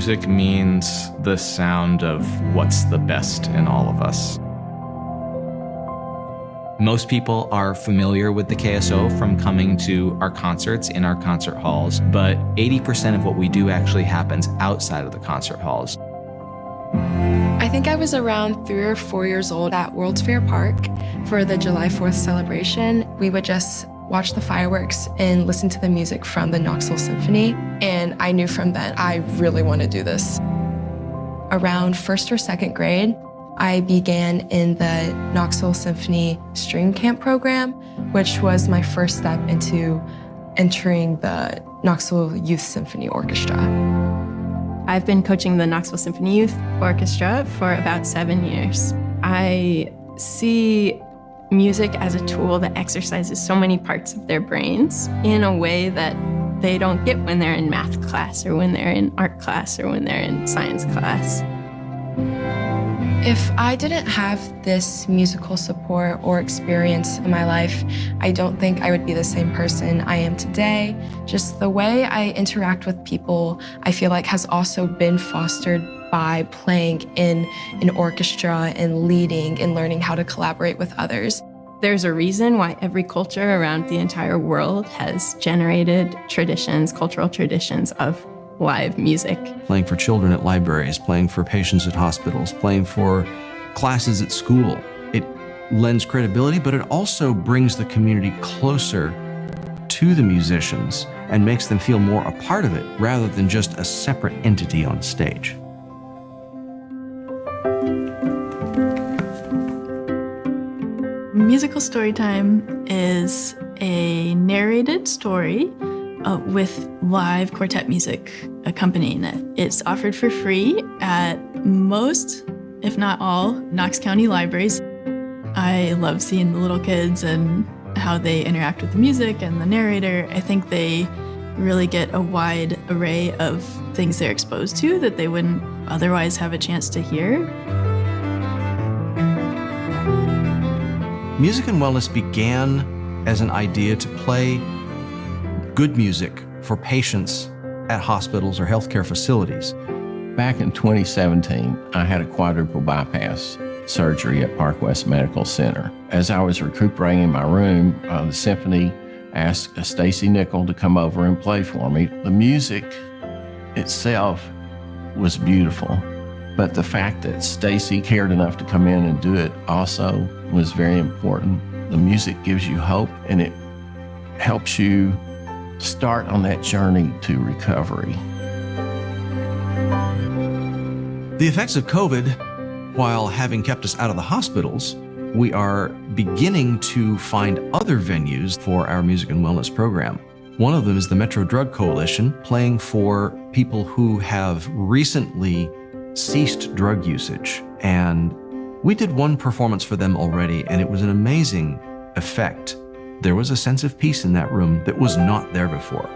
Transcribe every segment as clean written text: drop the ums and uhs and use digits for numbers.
Music means the sound of what's the best in all of us. Most people are familiar with the KSO from coming to our concerts in our concert halls, but 80% of what we do actually happens outside of the concert halls. I think I was around 3 or 4 years old at World's Fair Park for the July 4th celebration. We would just watch the fireworks and listen to the music from the Knoxville Symphony, and I knew from then I really want to do this. Around 1st or 2nd grade, I began in the Knoxville Symphony String Camp program, which was my first step into entering the Knoxville Youth Symphony Orchestra. I've been coaching the Knoxville Symphony Youth Orchestra for about 7 years. I see music as a tool that exercises so many parts of their brains in a way that they don't get when they're in math class or when they're in art class or when they're in science class. If I didn't have this musical support or experience in my life, I don't think I would be the same person I am today. Just the way I interact with people, I feel like has also been fostered by playing in an orchestra and leading and learning how to collaborate with others. There's a reason why every culture around the entire world has generated traditions, cultural traditions of live music. Playing for children at libraries, playing for patients at hospitals, playing for classes at school. It lends credibility, but it also brings the community closer to the musicians and makes them feel more a part of it rather than just a separate entity on stage. Musical Storytime is a narrated story with live quartet music accompanying it. It's offered for free at most, if not all, Knox County libraries. I love seeing the little kids and how they interact with the music and the narrator. I think they really get a wide array of things they're exposed to that they wouldn't otherwise have a chance to hear. Music and Wellness began as an idea to play good music for patients at hospitals or healthcare facilities. Back in 2017, I had a quadruple bypass surgery at Park West Medical Center. As I was recuperating in my room, the Symphony asked Stacy Nickel to come over and play for me. The music itself was beautiful, but the fact that Stacy cared enough to come in and do it also was very important. The music gives you hope, and it helps you start on that journey to recovery. The effects of COVID, while having kept us out of the hospitals, we are beginning to find other venues for our music and wellness program. One of them is the Metro Drug Coalition, playing for people who have recently ceased drug usage. And we did one performance for them already, and it was an amazing effect. There was a sense of peace in that room that was not there before.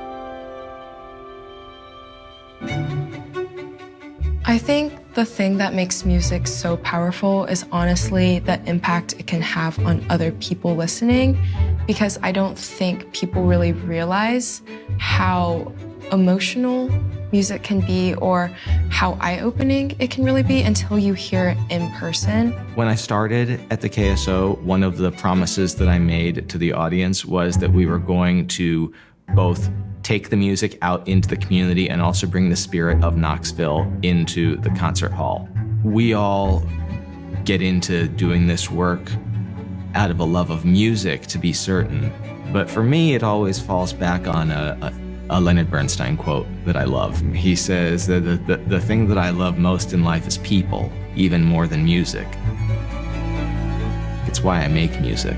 I think the thing that makes music so powerful is honestly the impact it can have on other people listening, because I don't think people really realize how emotional music can be or how eye-opening it can really be until you hear it in person. When I started at the KSO, one of the promises that I made to the audience was that we were going to both take the music out into the community and also bring the spirit of Knoxville into the concert hall. We all get into doing this work out of a love of music, to be certain. But for me, it always falls back on a Leonard Bernstein quote that I love. He says that the thing that I love most in life is people, even more than music. It's why I make music.